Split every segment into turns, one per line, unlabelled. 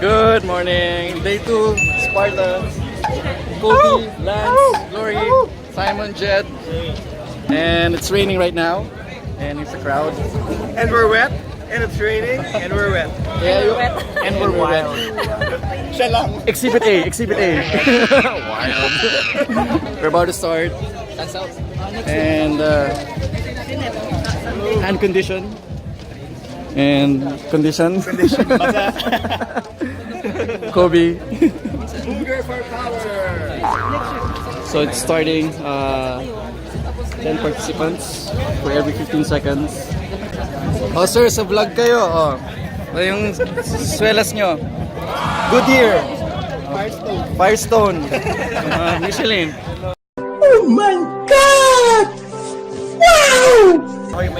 Good morning. Day 2, Sparta. Kobe, Lance, Glory, Simon, Jed. And it's raining right now. And it's a crowd.
And we're wet. And it's raining. And we're wet.
And we're wild.
Siya lang.
Exhibit A, Exhibit A. Wild. We're about to start. And hand condition. And condition. Kobe. So it's starting. 10 participants for every 15 seconds. Oh sir, sa vlog kayo. Oh. Yung swelas nyo. Goodyear. Firestone. Michelin.
Oh my God! Wow!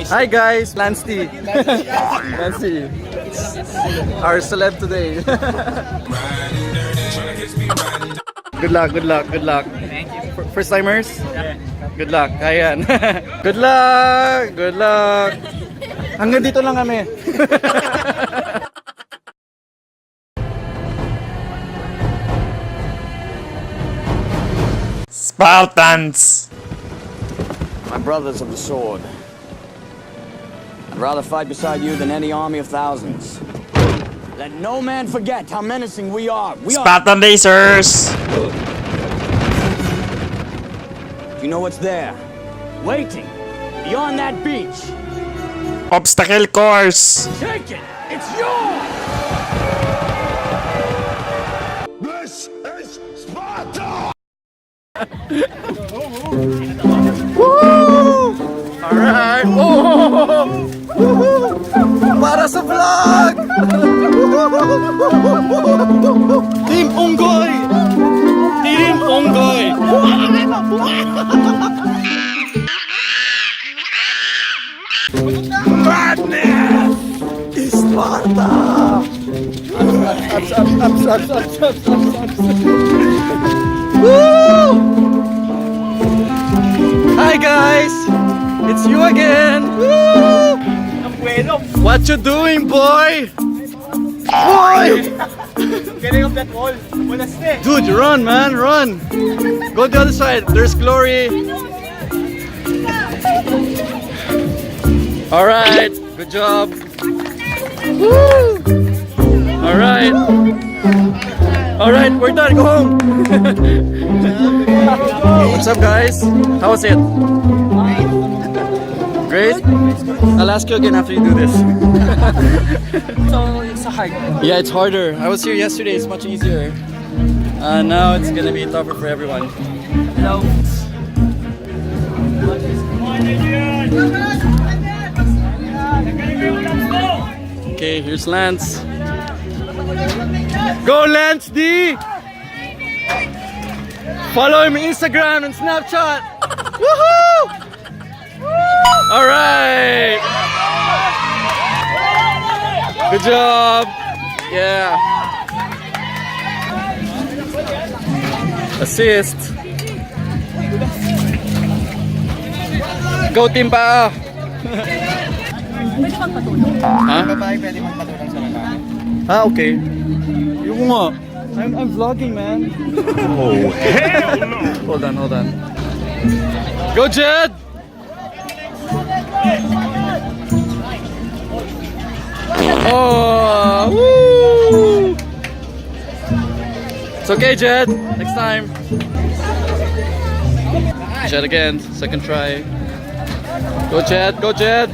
Hi guys, Lance T. Lance T. Our celeb today. Good luck, good luck, good luck.
Thank you.
First timers?
Yeah.
Good luck, kayan. Good luck, good luck. Hanggang dito lang kami.
Spartans!
My brothers of the sword. I'd rather fight beside you than any army of thousands. Let no man forget how menacing we are. We are.
Spartan lasers!
You know what's there? Waiting. Beyond that beach.
Obstacle course!
Take it! It's yours!
This is Sparta!
Woo! Alright! Oh! Para sa vlog! Team Unggoy! Team Unggoy!
Madness is Sparta!
Woo! Hi guys! It's you again! Woo! What you doing, boy? Boy!
Getting up that wall. Wala stay.
Dude, run, man, run! Go to the other side. There's Glory. All right, good job. Woo! All right, all right, we're done. Go home. What's up, guys? How was it? Great. I'll ask you again after you do this.
So, it's hard.
Yeah, it's harder. I was here yesterday. It's much easier. Now it's gonna be tougher for everyone.
Hello.
Okay, here's Lance. Go Lance D! Follow him on Instagram and Snapchat! Woohoo! Alright! Good job! Yeah! Assist! Go Team Pa! Ha?
Babae pwede magpatulong sa lalaki.
Ah, okay. Yung nga. I'm vlogging, man. Oh, hell no! Hold on, hold on. Go, Jed! Oh, woo! It's okay, Jed. Next time. Jed again. Second try. Go, Jed. Go, Jed.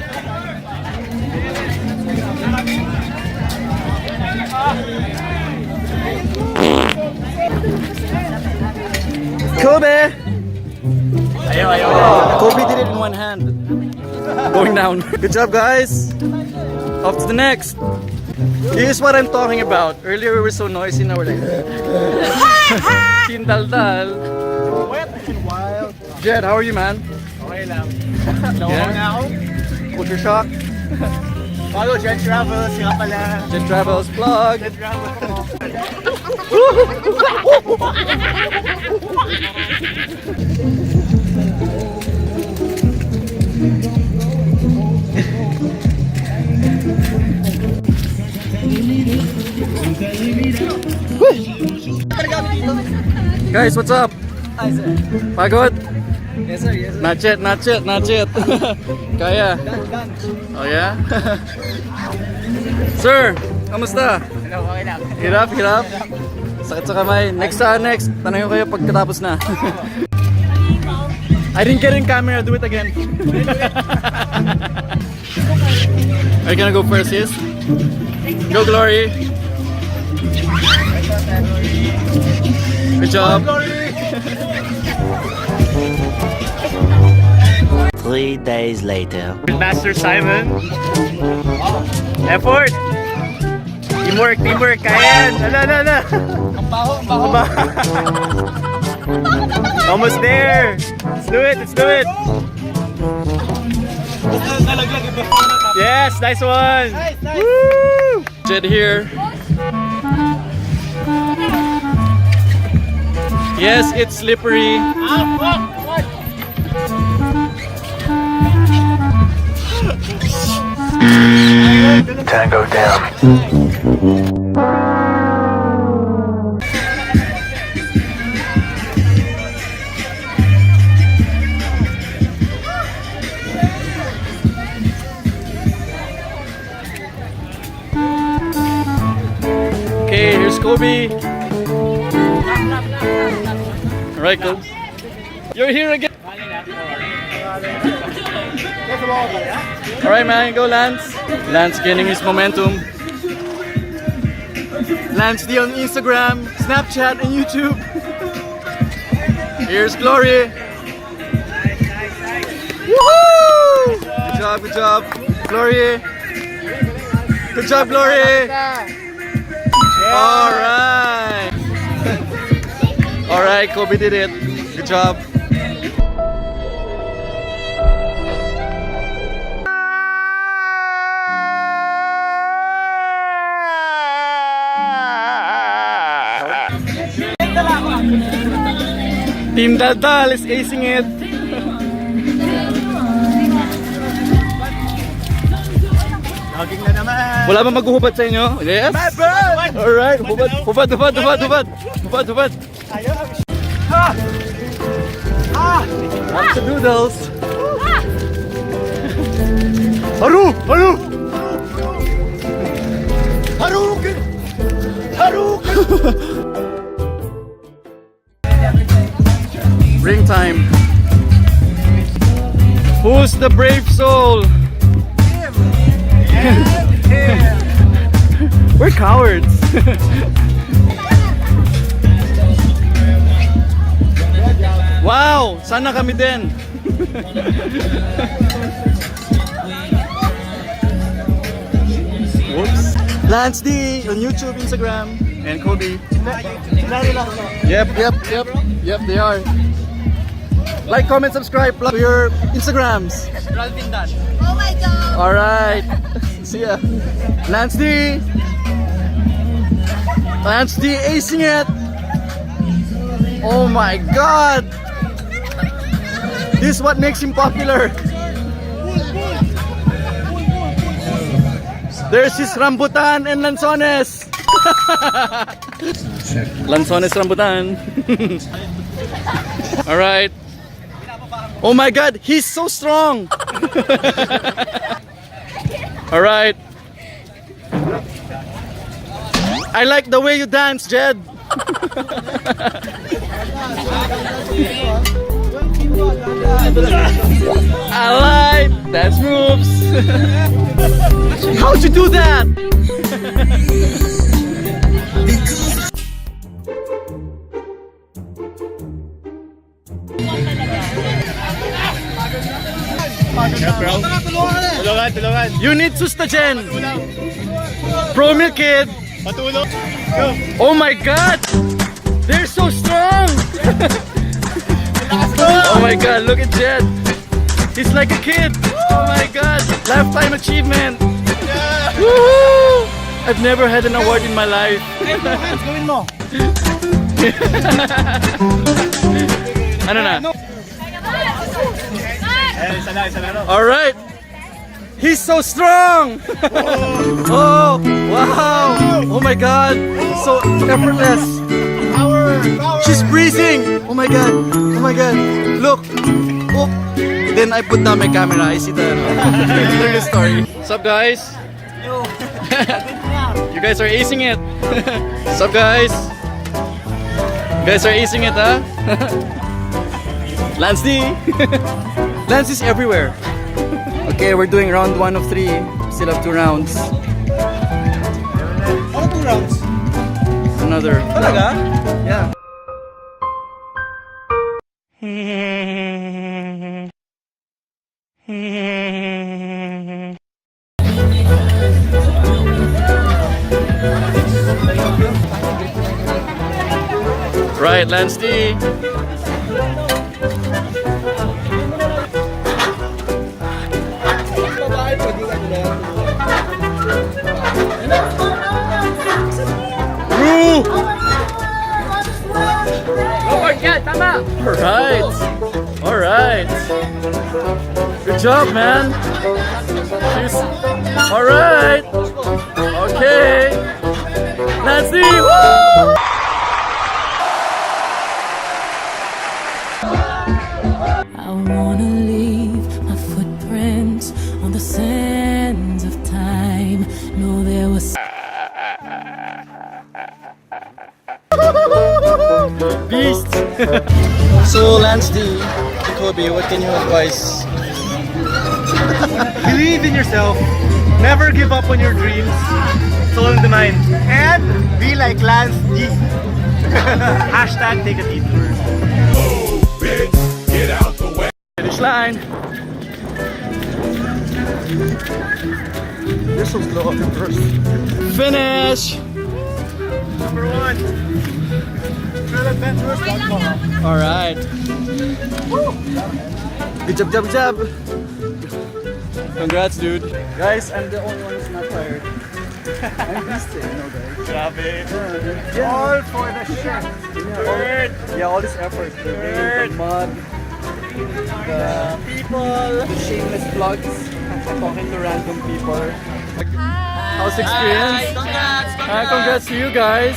Kobe! Kobe did it in one hand. Going down. Good job, guys. Off to the next. Here's what I'm talking about. Earlier we were so noisy, now we're like Team Daldal.
Wet and wild.
Jed, how are you, man?
Okay lang.
Yeah?
Na ako.
Culture shock.
Follow Jet Travels. Nga pala.
Jet Travels vlog.
Jet Travels.
Guys, what's up?
Hi, sir.
Pagod?
Yes, sir. Yes, sir.
Not yet, not yet, not yet. Kaya?
Done.
Oh yeah? Sir, kamusta?
Hello, okay lang.
Hirap, hirap? Sakit sa kamay. Next, tanong ko kayo pagkatapos na. I didn't get in camera, do it again. Are you gonna go first, yes? Go, Glory. Good job.
3 days later.
Master Simon. Effort. Teamwork. Kaya yan. Ala. Ang baho. Almost there. Let's do it. Yes, nice one. Nice.
Woo! Jed here. Yes, it's slippery.
Tango down.
Okay, here's Kobe. Alright, Kobe. You're here again. Alright, man, go Lance. Lance gaining his momentum. Lance D on Instagram, Snapchat, and YouTube. Here's Glory. Woohoo! Good job. Glory. Good job, Glory. Alright. Alright, Kobe did it. Good job. Team Daldal is acing it.
Laging na naman.
Wala ba maghuhubad sa inyo? Yes? Alright, hubad. Hubad. Lots of doodles. Haru! Ring time. Who's the brave soul? We're cowards. Wow! Sana kami din. Whoops. Lance D on YouTube, Instagram, and Kobe. Yep, they are. Like, comment, subscribe, plug your Instagrams.
Oh my god!
Alright. See ya. Lance D acing it. Oh my god. This is what makes him popular. There's his Rambutan and Lanzones. Lanzones Rambutan. Alright. Oh my god, he's so strong. Alright. I like the way you dance, Jed. I like dance moves. How'd you do that?
Tulungan.
You need sustagen. Pro milk kid.
Patulong. Go.
Oh my god! They're so strong! Oh my god, look at Jed. He's like a kid. Oh my god, lifetime achievement. Woohoo! I've never had an award in my life.
Gawin mo.
Ano na?
Isa na.
Alright! He's so strong! Oh, wow! Oh my my god, so effortless. She's breathing. Oh my god. Oh my god. Look. Oh. Then I put down my camera. I see the real story. What's up, guys? You guys are acing it. What's up, guys? You guys are acing it, huh? Lance D. Lance is everywhere. Okay, we're doing round 1 of 3. Still have 2 rounds.
Ano 2 rounds?
Another.
Talaga?
Yeah. Right, Lance D. Woo! Alright. Alright. Good job, man. She's alright. Okay. Let's see. Woo!
I wanna leave my footprints on the sands of time. No, there was
Beast. So Lance D, Kobe, what can you advise?
Believe in yourself. Never give up on your dreams. It's all in the mind. And be like Lance G. Hashtag take a detour.
Finish line. You're so slow on the first. Finish.
Number 1. TrailAdventures.com.
All right. Good job, job, job. Congrats, dude. Guys, I'm the only one who's not tired. I'm pissed, you know, guys.
Grabe.
Yeah.
All for the shirt.
Yeah, all this effort. The rain, the mud, the people, the shameless vlogs, talking to random people. How's the experience? Congrats to you guys,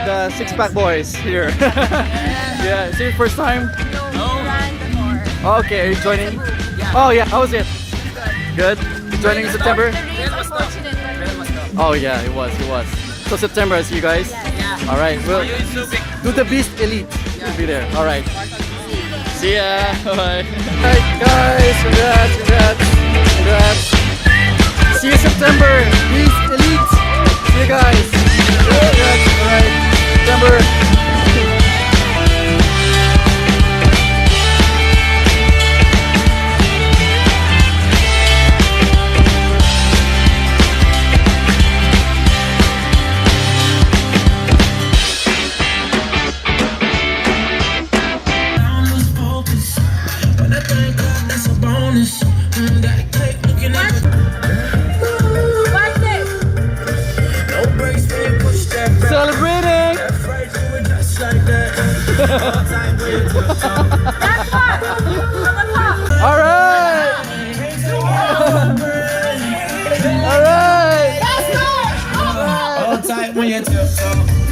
the six-pack boys here. Yeah, is it your first time? Oh, okay, are you joining? Oh yeah, how was it? Good? You joining in September? Oh yeah, it was. So September, I see you guys? Alright, well, do the Beast Elite. We'll be there. Alright. See ya. Bye. Alright guys, congrats. See you September. Beast Elite. See you guys. Congrats. Alright. September. Celebrating! Alright! Alright!
Hold tight when you tiptoe.